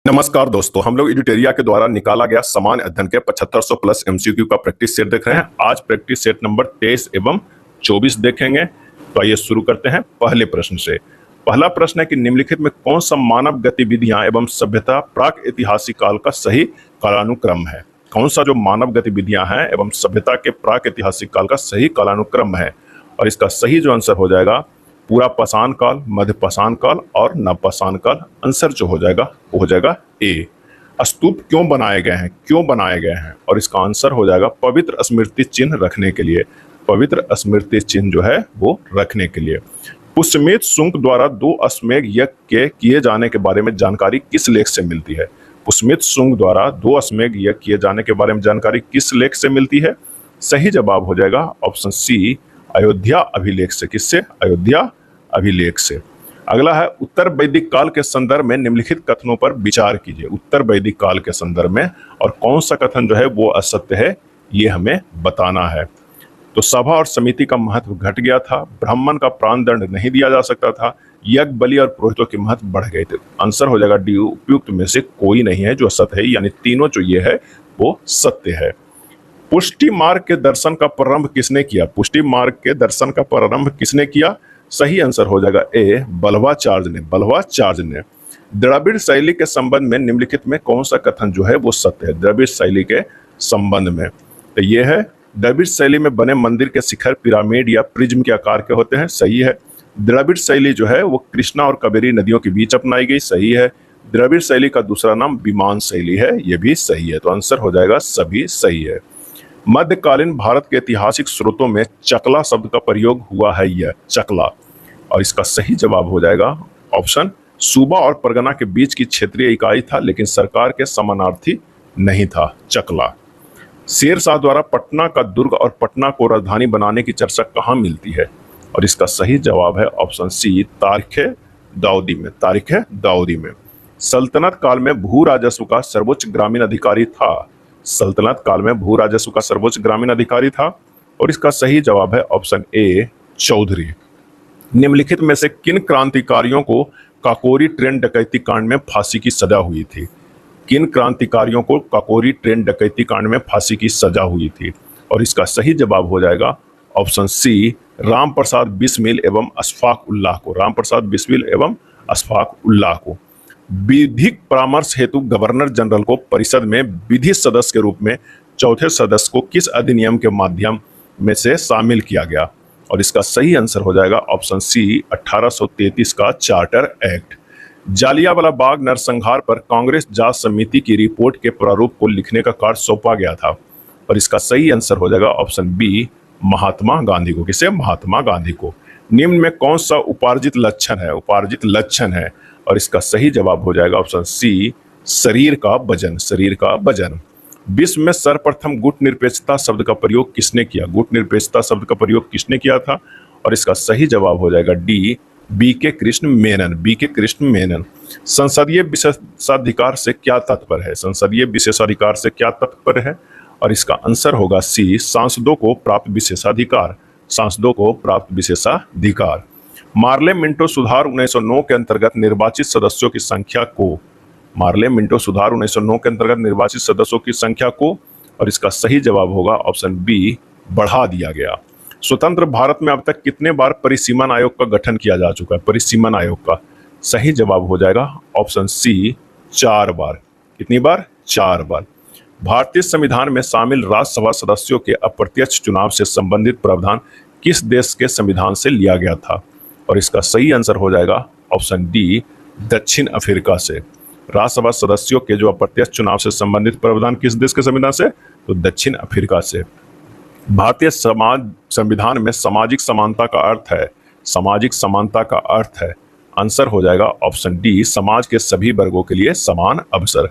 नमस्कार दोस्तों, हम लोग एडिटेरिया के द्वारा निकाला गया सामान्य अध्ययन के 7500 प्लस एमसीक्यू का प्रैक्टिस सेट देख रहे हैं। आज प्रैक्टिस सेट नंबर 23 एवं 24 देखेंगे। तो आइए शुरू करते हैं पहले प्रश्न से। पहला प्रश्न है कि निम्नलिखित में कौन सा मानव गतिविधियां एवं सभ्यता प्राक ऐतिहासिक काल का सही कालानुक्रम है। कौन सा जो मानव गतिविधियां हैं एवं सभ्यता के प्राक ऐतिहासिक काल का सही कालानुक्रम है। और इसका सही जो आंसर हो जाएगा पूरा पाषाण काल, मध्य पाषाण काल और नवपाषाण काल। आंसर जो हो जाएगा वो हो जाएगा ए। स्तूप क्यों बनाए गए हैं, और इसका आंसर हो जाएगा पवित्र स्मृति चिन्ह रखने के लिए। पवित्र स्मृति चिन्ह जो है वो रखने के लिए। पुष्यमेध शुंग द्वारा 2 अश्वमेध यज्ञ के किए जाने के बारे में जानकारी किस लेख से मिलती है। पुष्यमेध शुंग द्वारा 2 अश्वमेध यज्ञ किए जाने के बारे में जानकारी किस लेख से मिलती है। सही जवाब हो जाएगा ऑप्शन सी, अयोध्या अभिलेख से। किससे? अयोध्या अभिलेख से। अगला है उत्तर वैदिक काल के संदर्भ में निम्नलिखित कथनों पर विचार कीजिए। उत्तर वैदिक काल के संदर्भ में और कौन सा कथन जो है वो असत्य है ये हमें बताना है। तो सभा और समिति का महत्व घट गया था, ब्राह्मण का प्राण दंड नहीं दिया जा सकता था, यज्ञ बलि और पुरोहितों के महत्व बढ़ गए थे। आंसर हो जाएगा डी, उपयुक्त में से कोई नहीं है जो असत्य है, यानी तीनों जो ये है वो सत्य है। पुष्टि मार्ग के दर्शन का प्रारंभ किसने किया। पुष्टि मार्ग के दर्शन का प्रारंभ किसने किया। सही आंसर हो जाएगा ए, बल्लवाचार्य ने। द्रविड़ शैली के संबंध में निम्नलिखित में कौन सा कथन जो है वो सत्य है। द्रविड़ शैली के संबंध में तो ये है, द्रविड़ शैली में बने मंदिर के शिखर पिरामिड या प्रिज्म के आकार के होते हैं। सही है। द्रविड़ शैली जो है वो कृष्णा और कावेरी नदियों के बीच अपनाई गई। सही है। द्रविड़ शैली का दूसरा नाम विमान शैली है, ये भी सही है। तो आंसर हो जाएगा सभी सही है। मध्यकालीन भारत के ऐतिहासिक स्रोतों में चकला शब्द का प्रयोग हुआ है, यह चकला। और इसका सही जवाब हो जाएगा ऑप्शन, सूबा और परगना के बीच की क्षेत्रीय इकाई था लेकिन सरकार के समानार्थी नहीं था चकला। शेर शाह द्वारा पटना का दुर्ग और पटना को राजधानी बनाने की चर्चा कहाँ मिलती है। और इसका सही जवाब है ऑप्शन सी, तारीख दाऊदी में। सल्तनत काल में भू राजस्व का सर्वोच्च ग्रामीण अधिकारी था। सल्तनत काल में भू राजस्व का सर्वोच्च ग्रामीण अधिकारी था। और इसका सही जवाब है ऑप्शन ए, चौधरी। निम्नलिखित में से किन क्रांतिकारियों को काकोरी ट्रेन डकैती कांड में फांसी की सजा हुई थी। किन क्रांतिकारियों को काकोरी ट्रेन डकैती कांड में फांसी की सजा हुई थी। और इसका सही जवाब हो जाएगा ऑप्शन सी, राम प्रसाद बिस्मिल एवं अशफाक उल्लाह को। राम प्रसाद बिस्मिल एवं अशफाक उल्लाह को। विधिक परामर्श हेतु गवर्नर जनरल को परिषद में विधि सदस्य के रूप में चौथे सदस्य को किस अधिनियम के माध्यम में से शामिल किया गया। और इसका सही आंसर हो जाएगा ऑप्शन सी, 1833 का चार्टर एक्ट। जालियांवाला बाग नरसंहार पर कांग्रेस जांच समिति की रिपोर्ट के प्रारूप को लिखने का कार्य सौंपा गया था। और इसका सही आंसर हो जाएगा ऑप्शन बी, महात्मा गांधी को। किसे? महात्मा गांधी को। निम्न में कौन सा उपार्जित लक्षण है। और इसका सही जवाब हो जाएगा ऑप्शन सी, शरीर का वजन। विश्व में सर्वप्रथम गुट निरपेक्षता शब्द का प्रयोग किसने किया। गुट निरपेक्षता शब्द का प्रयोग किसने किया था। और इसका सही जवाब हो जाएगा डी, बी के कृष्ण मेनन। संसदीय विशेषाधिकार से क्या तात्पर्य है। और इसका आंसर होगा सी, सांसदों को प्राप्त विशेषाधिकार। मार्ले मिंटो सुधार 1909 के अंतर्गत निर्वाचित सदस्यों की संख्या को। और इसका सही जवाब होगा ऑप्शन बी, बढ़ा दिया गया। स्वतंत्र भारत में अब तक कितने बार परिसीमन आयोग का गठन किया जा चुका है। परिसीमन आयोग का सही जवाब हो जाएगा ऑप्शन सी, 4 बार। कितनी बार? 4 बार। भारतीय संविधान में शामिल राज्यसभा सदस्यों के अप्रत्यक्ष चुनाव से संबंधित प्रावधान किस देश के संविधान से लिया गया था। और इसका सही आंसर हो जाएगा ऑप्शन डी, दक्षिण अफ्रीका से। राज्यसभा सदस्यों के जो अप्रत्यक्ष चुनाव से संबंधित प्रावधान किस देश के संविधान से, तो दक्षिण अफ्रीका से। भारतीय संविधान में सामाजिक समानता का अर्थ है। आंसर हो जाएगा ऑप्शन डी, समाज के सभी वर्गों के लिए समान अवसर।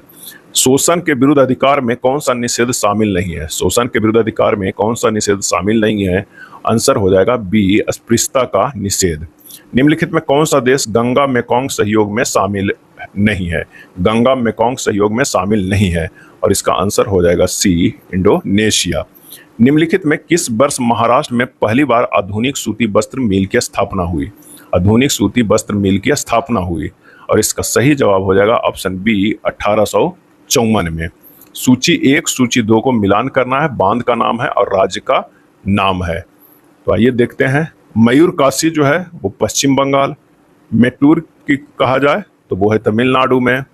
शोषण के विरुद्ध अधिकार में कौन सा निषेध शामिल नहीं है। आंसर हो जाएगा बी, अस्पृश्यता का निषेध। निम्नलिखित में कौन सा देश गंगा मेकोंग सहयोग में शामिल नहीं है। और इसका आंसर हो जाएगा सी, इंडोनेशिया। निम्नलिखित में किस वर्ष महाराष्ट्र में पहली बार आधुनिक सूती वस्त्र मिल की स्थापना हुई। और इसका सही जवाब हो जाएगा ऑप्शन बी 1854 में। सूची 1 सूची 2 को मिलान करना है, बांध का नाम है और राज्य का नाम है। तो आइए देखते हैं। मयूरकाशी जो है वो पश्चिम बंगाल, मेट्टूर की कहा जाए तो वो है तमिलनाडु में,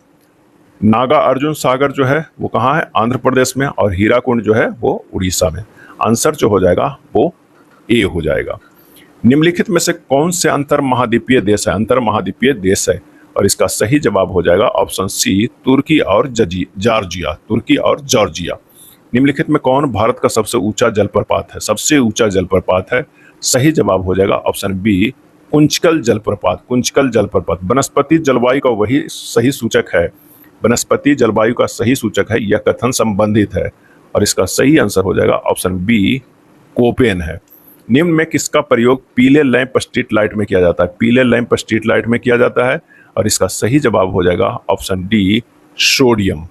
नागा अर्जुन सागर जो है वो कहाँ है, आंध्र प्रदेश में, और हीराकुंड जो है वो उड़ीसा में। आंसर जो हो जाएगा वो ए हो जाएगा। निम्नलिखित में से कौन से अंतर महाद्वीपीय देश है, अंतर महाद्वीपीय देश है, और इसका सही जवाब हो जाएगा ऑप्शन सी तुर्की और जॉर्जिया, तुर्की और जॉर्जिया। निम्नलिखित में कौन भारत का सबसे ऊंचा जलप्रपात है, सबसे ऊंचा जलप्रपात है, सही जवाब हो जाएगा ऑप्शन बी कुंचकल जलप्रपात, कुंचकल जलप्रपात। वनस्पति जलवायु का वही सही सूचक है, वनस्पति जलवायु का सही सूचक है, यह कथन संबंधित है, और इसका सही आंसर हो जाएगा ऑप्शन बी कोपेन है। निम्न में किसका प्रयोग पीले लैंप स्ट्रीट लाइट में किया जाता है, पीले लैंप स्ट्रीट लाइट में किया जाता है, और इसका सही जवाब हो जाएगा ऑप्शन डी सोडियम।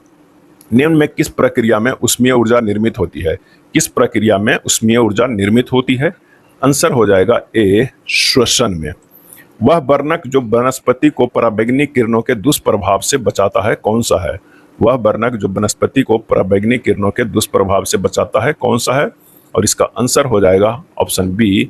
निम्न में किस प्रक्रिया में ऊष्मीय ऊर्जा निर्मित होती है, किस प्रक्रिया में ऊष्मीय ऊर्जा निर्मित होती है, आंसर हो जाएगा ए श्वसन में। वह वर्णक जो वनस्पति को पराबैंगनी किरणों के दुष्प्रभाव से बचाता है कौन सा है, वह वर्णक जो वनस्पति को पराबैंगनी किरणों के दुष्प्रभाव से बचाता है कौन सा है, और इसका आंसर हो जाएगा ऑप्शन बी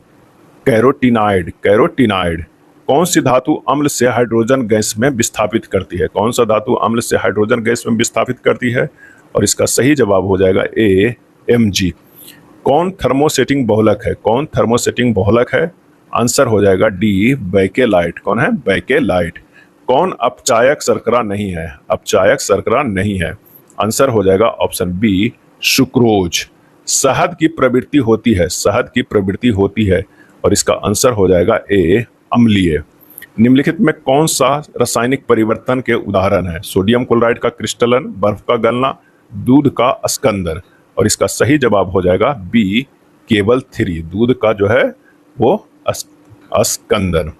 कैरोटीनाइड, कैरोटीनाइड। कौन सी धातु अम्ल से हाइड्रोजन गैस में विस्थापित करती है, कौन सा धातु अम्ल से हाइड्रोजन गैस में विस्थापित करती है, और इसका सही जवाब हो जाएगा ए Mg। कौन थर्मोसेटिंग बहुलक है, कौन थर्मोसेटिंग बहुलक है, आंसर हो जाएगा डी बैकेलाइट। कौन है, बैकेलाइट। कौन अपचायक शर्करा नहीं है, अपचायक शर्करा नहीं है, आंसर हो जाएगा ऑप्शन बी सुक्रोज। शहद की प्रवृत्ति होती है, शहद की प्रवृत्ति होती है, और इसका आंसर हो जाएगा ए अम्लीय। निम्नलिखित में कौन सा रासायनिक परिवर्तन के उदाहरण है, सोडियम क्लोराइड का क्रिस्टलन, बर्फ का गलना, दूध का अस्कंदन, और इसका सही जवाब हो जाएगा बी केवल 3, दूध का जो है वो अस्कंदन।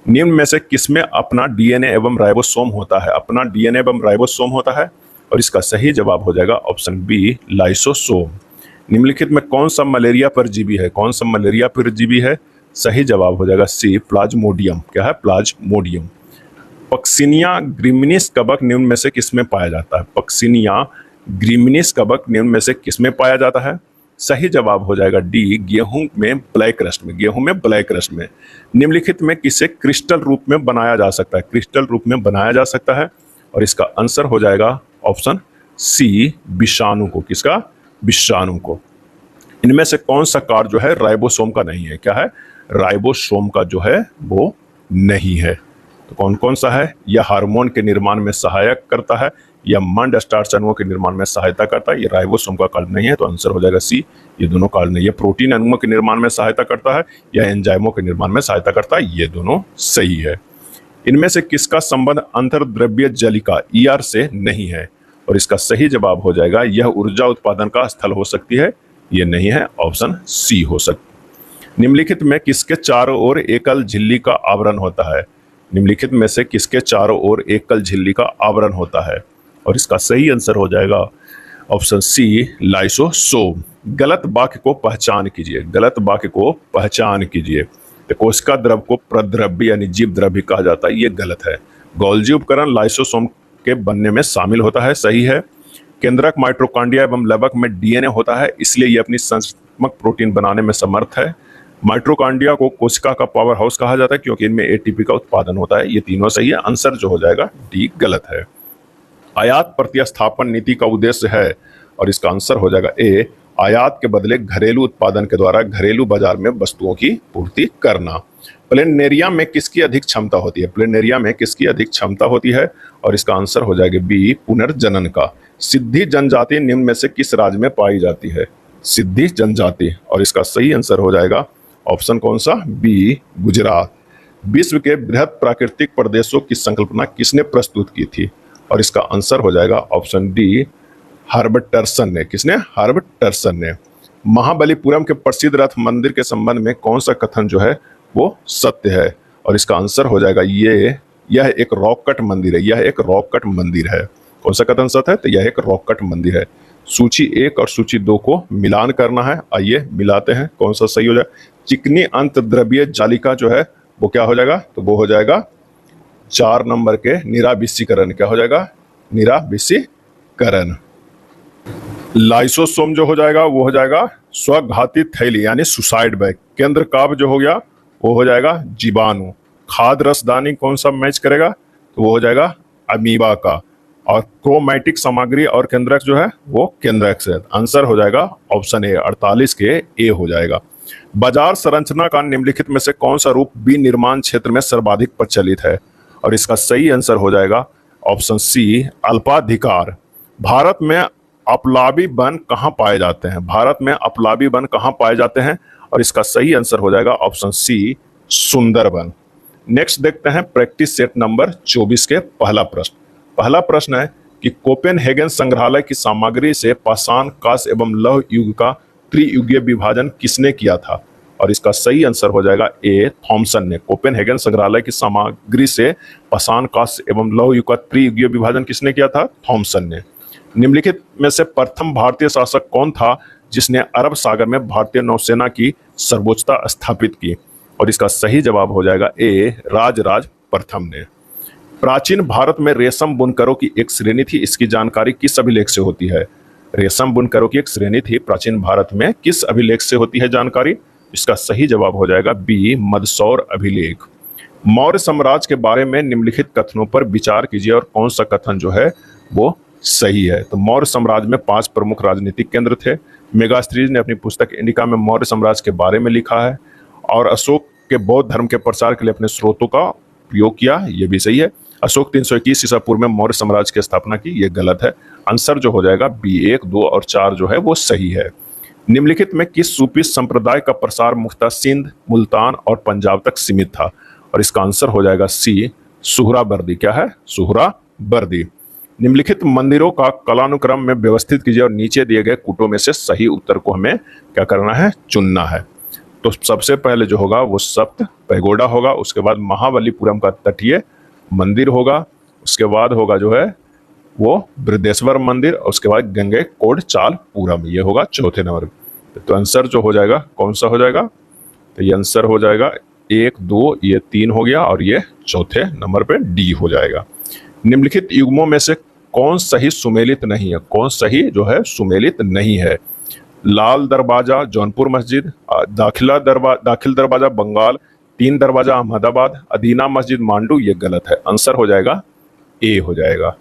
निम्न में से किसमें अपना डीएनए एवं राइबोसोम होता है, अपना डीएनए एवं राइबोसोम होता है, और इसका सही जवाब हो जाएगा ऑप्शन बी लाइसोसोम। निम्नलिखित में कौन सा मलेरिया परजीवी है, कौन सा मलेरिया परजीवी है, सही जवाब हो जाएगा सी प्लाज्मोडियम। क्या है, प्लाज्मोडियम। पक्सिनिया ग्रिमिनिस कवक निम्न में से किसमें पाया जाता है, पक्सिनिया ग्रिमिनिस कवक निम्न में से किसमें पाया जाता है, सही जवाब हो जाएगा डी गेहूं में ब्लैक रस्ट में, गेहूं में ब्लैक रस्ट में। निम्नलिखित में किसे क्रिस्टल रूप में बनाया जा सकता है, क्रिस्टल रूप में बनाया जा सकता है, और इसका आंसर हो जाएगा ऑप्शन सी विषाणु को, किसका, विषाणु को। इनमें से कौन सा कार्य जो है राइबोसोम का नहीं है, क्या है, राइबोसोम का जो है वो नहीं है। तो कौन कौन सा है, यह हार्मोन के निर्माण में सहायक करता है, या मंड स्टार्च अणुओं के निर्माण में सहायता करता है, ये राइबोसोम का कार्य नहीं है, तो आंसर हो जाएगा सी, ये दोनों कार्य नहीं है। प्रोटीन अणुओं के निर्माण में सहायता करता है या एंजाइमों के निर्माण में सहायता करता है, ये दोनों सही है। इनमें से किसका संबंध अंतर्द्रव्य जलिका ER से नहीं है, और इसका सही जवाब हो जाएगा यह ऊर्जा उत्पादन का स्थल हो सकती है, ये नहीं है, ऑप्शन सी हो सकती। निम्नलिखित में किसके चारों ओर एकल झिल्ली का आवरण होता है, निम्नलिखित में से किसके चारों ओर एकल झिल्ली का आवरण होता है, और इसका सही आंसर हो जाएगा ऑप्शन सी लाइसोसोम। गलत वाक्य को पहचान कीजिए, गलत वाक्य को पहचान कीजिए। तो कोशिका द्रव को प्रद्रव्य यानी जीव द्रव भी कहा जाता है, ये गलत है। गोल्जी उपकरण लाइसोसोम के बनने में शामिल होता है, सही है। केंद्रक माइटोकॉन्ड्रिया एवं लवक में डीएनए होता है, इसलिए यह अपनी संरचनात्मक प्रोटीन बनाने में समर्थ है। माइटोकॉन्ड्रिया को कोशिका का पावर हाउस कहा जाता है क्योंकि इनमें एटीपी का उत्पादन होता है, ये तीनों सही है। आंसर जो हो जाएगा डी गलत है। आयात प्रतिस्थापन नीति का उद्देश्य है, और इसका आंसर हो जाएगा ए आयात के बदले घरेलू उत्पादन के द्वारा घरेलू बाजार में वस्तुओं की पूर्ति करना। प्लेनेरिया में किसकी अधिक क्षमता होती है, प्लेनेरिया में किसकी अधिक क्षमता होती है, और इसका आंसर हो जाएगा बी पुनर्जनन का। सिद्धि जनजाति निम्न में से किस राज्य में पाई जाती है, सिद्धि जनजाति, और इसका सही आंसर हो जाएगा ऑप्शन कौन सा, बी गुजरात। विश्व के बृहद प्राकृतिक प्रदेशों की संकल्पना किसने प्रस्तुत की थी, और इसका आंसर हो जाएगा ऑप्शन डी हर्बटर्सन ने। किसने, हर्बटर्सन ने। महाबलीपुरम के प्रसिद्ध रथ मंदिर के संबंध में कौन सा कथन जो है वो सत्य है, और इसका आंसर हो जाएगा यह एक रॉक कट मंदिर है, यह एक रॉक कट मंदिर है। कौन सा कथन सत्य है, तो यह एक रॉक कट मंदिर है। सूची 1 और सूची 2 को मिलान करना है, आइए मिलाते हैं कौन सा सही हो जाए। चिकनी अंतर्द्रव्यीय जालिका जो है वो क्या हो जाएगा, तो वो हो जाएगा 4 नंबर के निराविषीकरण, क्या हो जाएगा, निराविषीकरण। लाइसोसोम जो हो जाएगा वो हो जाएगा स्वघाती थैली यानी सुसाइड बैग। केंद्र काव्य जो हो गया वो हो जाएगा जीवाणु। खाद रसदानी कौन सा मैच करेगा, तो वो हो जाएगा अमीबा का। और क्रोमैटिक सामग्री और केंद्रक जो है वो केंद्रक से। आंसर हो जाएगा ऑप्शन ए, 48 के ए हो जाएगा। बाजार संरचना का निम्नलिखित में से कौन सा रूप विनिर्माण क्षेत्र में सर्वाधिक प्रचलित है, और इसका सही आंसर हो जाएगा ऑप्शन सी, अल्पाधिकार। भारत में अपलाबी वन कहाँ पाए जाते हैं, भारत में अपलाबी वन कहाँ पाए जाते हैं, और इसका सही आंसर हो जाएगा ऑप्शन सी, सुंदरबन। नेक्स्ट देखते हैं प्रैक्टिस सेट नंबर 24 के पहला प्रश्न। पहला प्रश्न है कि कोपेनहेगन संग्रहालय की सामग्री से पाषाण, कांस्य एवं लौह युग का त्रियुगीय विभाजन किसने किया था, और इसका सही आंसर हो जाएगा ए, थॉमसन ने। कोपेनहेगन संग्रहालय की सामग्री से पाषाण, कांस्य एवं लौह युग का त्रियुगीय विभाजन किसने किया था, थॉमसन ने। निम्नलिखित में से प्रथम भारतीय शासक कौन था जिसने अरब सागर में भारतीय नौसेना की सर्वोच्चता स्थापित की, और इसका सही जवाब हो जाएगा ए, राजराज प्रथम ने। प्राचीन भारत में रेशम बुनकरों की एक श्रेणी थी, इसकी जानकारी किस अभिलेख से होती है। रेशम बुनकरों की एक श्रेणी थी प्राचीन भारत में, किस अभिलेख से होती है जानकारी, इसका सही जवाब हो जाएगा बी, मदसौर अभिलेख। मौर्य साम्राज्य के बारे में निम्नलिखित कथनों पर विचार कीजिए और कौन सा कथन जो है वो सही है। तो मौर्य साम्राज्य में 5 प्रमुख राजनीतिक केंद्र थे। मेगास्थनीज ने अपनी पुस्तक इंडिका में मौर्य साम्राज्य के बारे में लिखा है, और अशोक के बौद्ध धर्म के प्रचार के लिए अपने स्रोतों का उपयोग किया, ये भी सही है। अशोक 321 ईसा पूर्व में मौर्य साम्राज्य की स्थापना की, ये गलत है। आंसर जो हो जाएगा बी, 1, 2 और 4 जो है वो सही है। निम्नलिखित में किस सूफी संप्रदाय का प्रसार मुख्यतः सिंध, मुल्तान और पंजाब तक सीमित था, और इसका आंसर हो जाएगा सी, सुहरावर्दी। क्या है, सुहरावर्दी। निम्नलिखित मंदिरों का कालानुक्रम में व्यवस्थित कीजिए और नीचे दिए गए कूटों में से सही उत्तर को हमें क्या करना है, चुनना है। तो सबसे पहले जो होगा वो सप्त पैगोडा होगा, उसके बाद महाबलीपुरम का तटीय मंदिर होगा, उसके बाद होगा जो है वो बृहदेश्वर मंदिर, और उसके बाद गंगे कोड चालपुरम, ये होगा चौथे नंबर। तो आंसर जो हो जाएगा कौन सा हो जाएगा, तो ये आंसर हो जाएगा 1, 2, ये 3 हो गया, और ये चौथे नंबर पे डी हो जाएगा। निम्नलिखित युग्मों में से कौन सही सुमेलित नहीं है, कौन सही जो है सुमेलित नहीं है। लाल दरवाजा जौनपुर मस्जिद, दाखिल दरवाजा बंगाल, 3 दरवाजा अहमदाबाद, अदीना मस्जिद मांडू, ये गलत है। आंसर हो जाएगा ए हो जाएगा।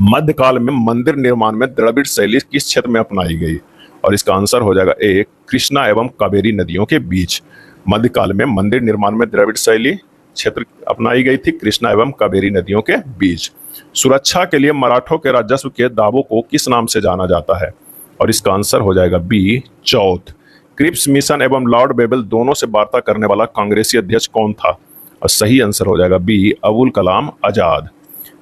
मध्यकाल में मंदिर निर्माण में द्रविड़ शैली किस क्षेत्र में अपनाई गई, और इसका आंसर हो जाएगा ए, कृष्णा एवं कावेरी नदियों के बीच। मध्यकाल में मंदिर निर्माण में द्रविड़ शैली क्षेत्र अपनाई गई थी, कृष्णा एवं कावेरी नदियों के बीच। सुरक्षा के लिए मराठों के राजस्व के दावों को किस नाम से जाना जाता है, और इसका आंसर हो जाएगा बी, चौथ। क्रिप्स मिशन एवं लॉर्ड बेबल दोनों से वार्ता करने वाला कांग्रेसी अध्यक्ष कौन था, और सही आंसर हो जाएगा बी, अबुल कलाम आजाद।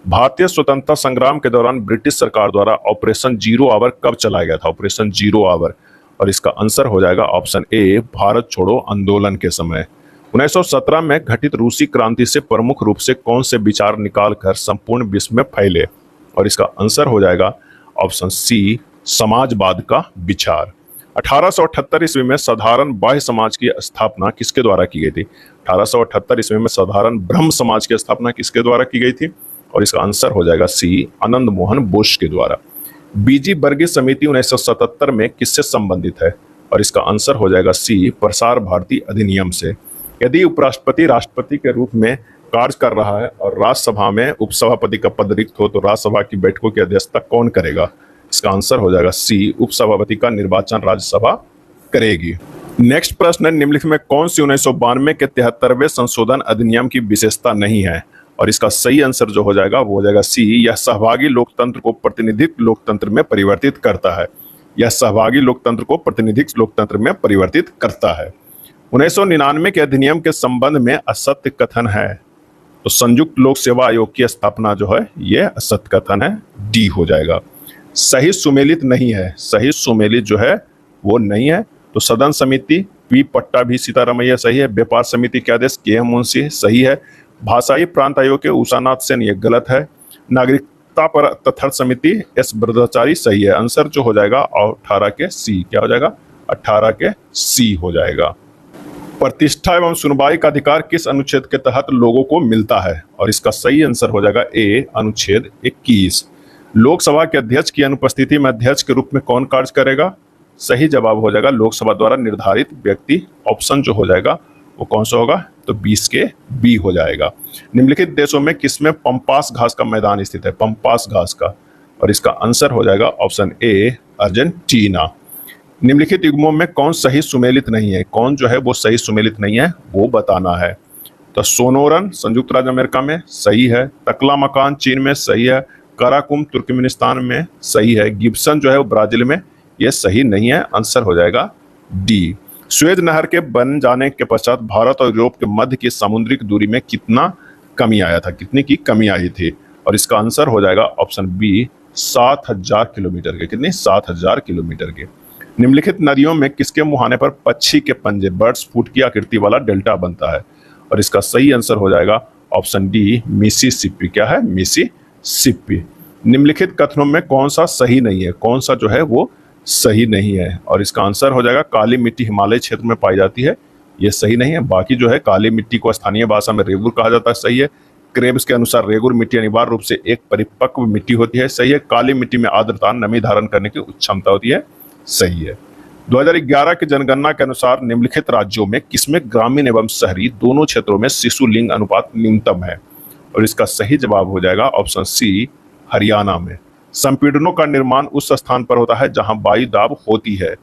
भारतीय स्वतंत्रता संग्राम के दौरान ब्रिटिश सरकार द्वारा ऑपरेशन जीरो आवर कब चलाया गया था, ऑपरेशन जीरो आवर, और इसका आंसर हो जाएगा ऑप्शन ए, भारत छोड़ो आंदोलन के समय। 1917 में घटित रूसी क्रांति से प्रमुख रूप से कौन से विचार निकालकर संपूर्ण विश्व में फैले, और इसका आंसर हो जाएगा ऑप्शन सी, समाजवाद का विचार। 1878 ईस्वी में साधारण बाह्य समाज की स्थापना किसके द्वारा की गई थी, 1878 ईस्वी में साधारण ब्रह्म समाज की स्थापना किसके द्वारा की गई थी, और इसका आंसर हो जाएगा सी, आनंद मोहन बोस के द्वारा। बीजी वर्गीय समिति 1977 में किससे संबंधित है, और इसका आंसर हो जाएगा सी, प्रसार भारती अधिनियम से। यदि उपराष्ट्रपति राष्ट्रपति के रूप में कार्य कर रहा है और राज्यसभा में उपसभापति का पद रिक्त हो तो राज्यसभा की बैठकों की अध्यक्षता कौन करेगा, इसका आंसर हो जाएगा सी, उपसभापति का निर्वाचन राज्यसभा करेगी। नेक्स्ट प्रश्न है, निम्नलिखित में कौन सी 1992 के 73वें संशोधन अधिनियम की विशेषता नहीं है, और इसका सही आंसर जो हो जाएगा वो हो जाएगा सी, यह सहभागी लोकतंत्र को प्रातिनिधिक लोकतंत्र में परिवर्तित करता है। यह सहभागी लोकतंत्र को प्रातिनिधिक लोकतंत्र में परिवर्तित करता है। 1999 के अधिनियम के संबंध में असत्य कथन है, तो संयुक्त लोक सेवा आयोग की स्थापना जो है यह असत्य कथन है, डी हो जाएगा। सही सुमेलित नहीं है, सही सुमेलित जो है वो नहीं है, तो सदन समिति पी पट्टाभी सीतारमैया सही है। व्यापार समिति के आदेश के एम मुंशी सही है। भाषाई प्रांत आयोग के उषानाथ सेन ये गलत है। नागरिकता पर तथर्थ समिति एस ब्रह्मचारी सही है। आंसर जो हो जाएगा 18 के सी, क्या हो जाएगा 18 के सी हो जाएगा। प्रतिष्ठा एवं सुनवाई का अधिकार किस अनुच्छेद के तहत लोगों को मिलता है? और इसका सही आंसर हो जाएगा ए, अनुच्छेद 21। लोकसभा के अध्यक्ष की अनुपस्थिति में अध्यक्ष के रूप में कौन कार्य करेगा? सही जवाब हो जाएगा लोकसभा द्वारा निर्धारित व्यक्ति। ऑप्शन जो हो जाएगा वो कौन सा होगा? तो 20 के बी हो जाएगा। निम्नलिखित देशों में किसमें पंपास घास का मैदान स्थित है? पंपास घास का, और इसका आंसर हो जाएगा ऑप्शन ए, अर्जेंटीना। निम्नलिखित युग्मों में कौन सही सुमेलित नहीं है? कौन जो है वो सही सुमेलित नहीं है वो बताना है। तो सोनोरन संयुक्त राज्य अमेरिका में सही है, तकला मकान चीन में सही है, कराकुम तुर्कमेनिस्तान में सही है, गिब्सन जो है वो ब्राजील में, ये सही नहीं है। आंसर हो जाएगा डी। स्वेज नहर के बन जाने के पश्चात भारत और यूरोप के मध्य की समुद्रिक दूरी में कितना कमी आया था? कितनी की कमी आई थी? और इसका आंसर हो जाएगा ऑप्शन बी, 7000 किलोमीटर के। कितनी? 7000 किलोमीटर के। निम्नलिखित नदियों में किसके मुहाने पर पक्षी के पंजे, बर्ड्स फूट की आकृति वाला डेल्टा बनता है? और इसका सही आंसर हो जाएगा ऑप्शन डी, मिसिसिपी। क्या है? मिसिसिपी। निम्नलिखित कथनों में कौन सा सही नहीं है? कौन सा जो है वो सही नहीं है? और इसका आंसर हो जाएगा काली मिट्टी हिमालय क्षेत्र में पाई जाती है, ये सही नहीं है। बाकी जो है काली मिट्टी को स्थानीय भाषा में रेगुर कहा जाता है, सही है। क्रेब्स के अनुसार रेगुर मिट्टी अनिवार्य रूप से एक परिपक्व मिट्टी होती है, सही है। काली मिट्टी में आर्द्रता, नमी धारण करने की उच्च क्षमता होती है, सही है। 2011 की जनगणना के अनुसार निम्नलिखित राज्यों में किसमें ग्रामीण एवं शहरी दोनों क्षेत्रों में शिशु लिंग अनुपात न्यूनतम है? और इसका सही जवाब हो जाएगा ऑप्शन सी, हरियाणा में। संपीड़नों का निर्माण उस स्थान पर होता है जहां वायु दाब होती है,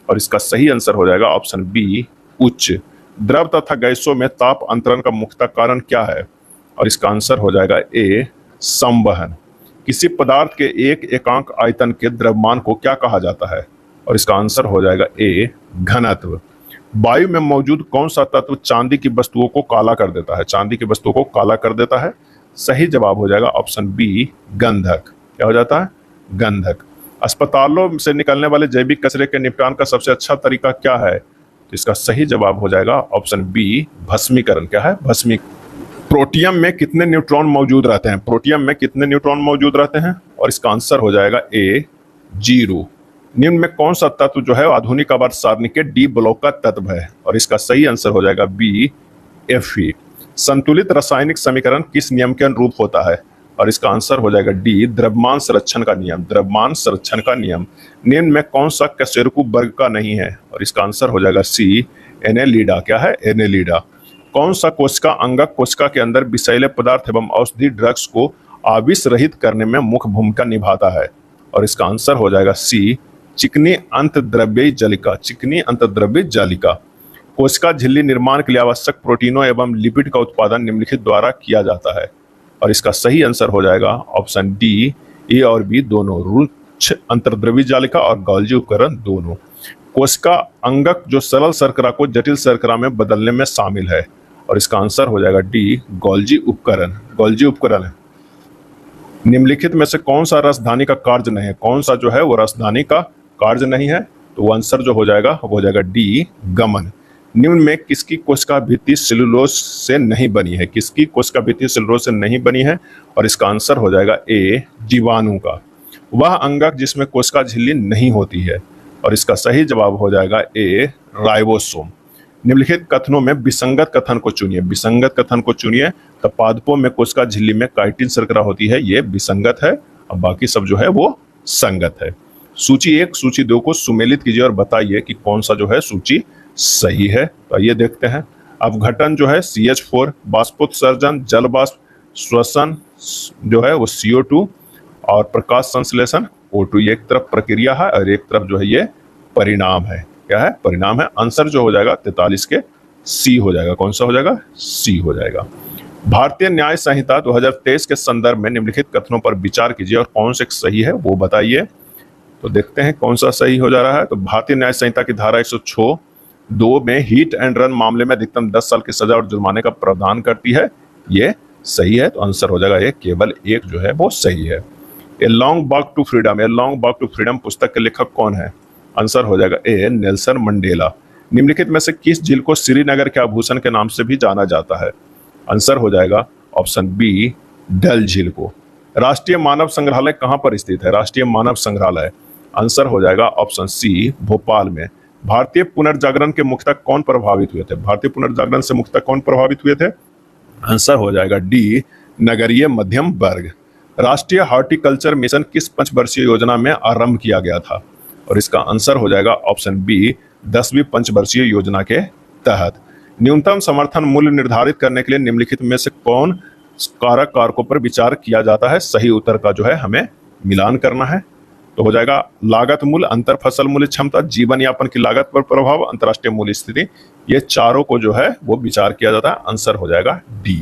और इसका सही आंसर हो जाएगा ऑप्शन बी, उच्च। द्रव तथा गैसों में ताप अंतरण का मुख्य कारण क्या है? और इसका आंसर हो जाएगा ए, संवहन। किसी पदार्थ के एक एकांक आयतन के द्रव्यमान को क्या कहा जाता है? और इसका आंसर हो जाएगा ए, घनत्व। वायु में मौजूद कौन सा तत्व चांदी की वस्तुओं को काला कर देता है? चांदी की वस्तुओं को काला कर देता है। सही जवाब हो जाएगा ऑप्शन बी, गंधक। क्या हो जाता है? गंधक। अस्पतालों से निकलने वाले जैविक कचरे के निपटान का सबसे अच्छा तरीका क्या है? तो इसका सही जवाब हो जाएगा ऑप्शन बी, भस्मीकरण। क्या है? भस्मीकरण। प्रोटियम में कितने न्यूट्रॉन मौजूद रहते हैं? प्रोटियम में कितने न्यूट्रॉन मौजूद रहते हैं? और इसका आंसर हो जाएगा ए, 0। निम्न में कौन सा तत्व जो है आधुनिक आवर्त सारणी के डी ब्लॉक का तत्व है? और इसका सही आंसर हो जाएगा बी, Fe। संतुलित रासायनिक समीकरण किस नियम के अनुरूप होता है? और इसका आंसर हो जाएगा डी, द्रव्यमान संरक्षण का नियम। द्रव्यमान संरक्षण का नियम। निम्न में कौन सा कशेरुकी वर्ग का नहीं है? और इसका आंसर हो जाएगा सी, एनेलिडा। क्या है? एनेलिडा। कौन सा कोशिका अंगक कोशिका के अंदर विषैले पदार्थ एवं औषधि ड्रग्स को आविष रहित करने में मुख्य भूमिका निभाता है? और इसका आंसर हो जाएगा सी, चिकनी अंतद्रव्यी जालिका। चिकनी अंतद्रव्यी जालिका। कोशिका झिल्ली निर्माण के लिए आवश्यक प्रोटीनों एवं लिपिड का उत्पादन निम्नलिखित द्वारा किया जाता है? और इसका सही आंसर हो जाएगा ऑप्शन डी, ए और बी दोनों। रुक्ष अंतर्द्रव्यी जालिका और गोल्जी उपकरण दोनों। कोशिका अंगक जो सरल शर्करा को जटिल शर्करा में बदलने में शामिल है? और इसका आंसर हो जाएगा डी, गोल्जी उपकरण। गोल्जी उपकरण है। निम्नलिखित में से कौन सा रसधानी का कार्य नहीं है? कौन सा जो है वो रसधानी का कार्य नहीं है? तो वो आंसर जो हो जाएगा वो हो जाएगा डी, गमन। निम्न में किसकी कोशिका भित्ति सेलुलोज से नहीं बनी है? किसकी कोशिका भित्ति सेलुलोज से नहीं बनी है? और इसका आंसर हो जाएगा ए, जीवाणु का। वह अंगक जिसमें कोशिका झिल्ली नहीं होती है? और इसका सही जवाब हो जाएगा ए, राइबोसोम। निम्नलिखित कथनों में विसंगत कथन को चुनिए। विसंगत कथन को चुनिए। तो पादपों में कोशिका झिल्ली में काइटिन शर्करा होती है, ये विसंगत है, और बाकी सब जो है वो संगत है। सूची 1, सूची 2 को सुमेलित कीजिए और बताइए कि कौन सा जो है सूची सही है। तो ये देखते हैं। अपघटन जो है CH4, बाष्पोत्सर्जन जल बाष्प, श्वसन जो है वो CO2, और प्रकाश संश्लेषण O2। ये एक तरफ प्रक्रिया है और एक तरफ जो है ये परिणाम है। क्या है? परिणाम है। आंसर जो हो जाएगा 43 के सी हो जाएगा। कौन सा हो जाएगा? सी हो जाएगा। भारतीय न्याय संहिता 2023 के संदर्भ में निम्नलिखित कथनों पर विचार कीजिए और कौन से सही है वो बताइए। तो देखते हैं कौन सा सही हो जा रहा है। तो भारतीय न्याय संहिता की धारा 106(2) में हिट एंड रन मामले में अधिकतम 10 साल की सजा और जुर्माने का प्रावधान करती है, ये सही है। तो आंसर हो जाएगा ये, केवल एक जो है वो सही है। A long walk to freedom. A long walk to freedom पुस्तक के लेखक कौन है? आंसर हो जाएगा ए, नेल्सन मंडेला। निम्नलिखित में से किस झील को श्रीनगर के आभूषण के नाम से भी जाना जाता है? आंसर हो जाएगा ऑप्शन बी, डल झील को। राष्ट्रीय मानव संग्रहालय कहां पर स्थित है? राष्ट्रीय मानव संग्रहालय। आंसर हो जाएगा ऑप्शन सी, भोपाल में। भारतीय पुनर्जागरण के मुख्यतः कौन प्रभावित हुए थे? भारतीय पुनर्जागरण से मुख्यतः कौन प्रभावित हुए थे? आंसर हो जाएगा डी, नगरीय मध्यम वर्ग। राष्ट्रीय हॉर्टिकल्चर मिशन किस पंचवर्षीय योजना में आरंभ किया गया था? और इसका आंसर हो जाएगा ऑप्शन बी, 10वीं पंचवर्षीय योजना के तहत। न्यूनतम समर्थन मूल्य निर्धारित करने के लिए निम्नलिखित में से कौन कारकों पर विचार किया जाता है? सही उत्तर का जो है हमें मिलान करना है। तो हो जाएगा लागत मूल्य, अंतर फसल मूल्य क्षमता, जीवन यापन की लागत पर प्रभाव, अंतर्राष्ट्रीय मूल्य स्थिति। ये चारों को जो है वो विचार किया जाता है। आंसर हो जाएगा डी।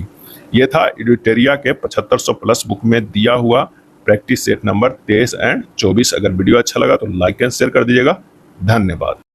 ये था एडुटेरिया के 7500 प्लस बुक में दिया हुआ प्रैक्टिस सेट नंबर 23 एंड 24। अगर वीडियो अच्छा लगा तो लाइक एंड शेयर कर दीजिएगा। धन्यवाद।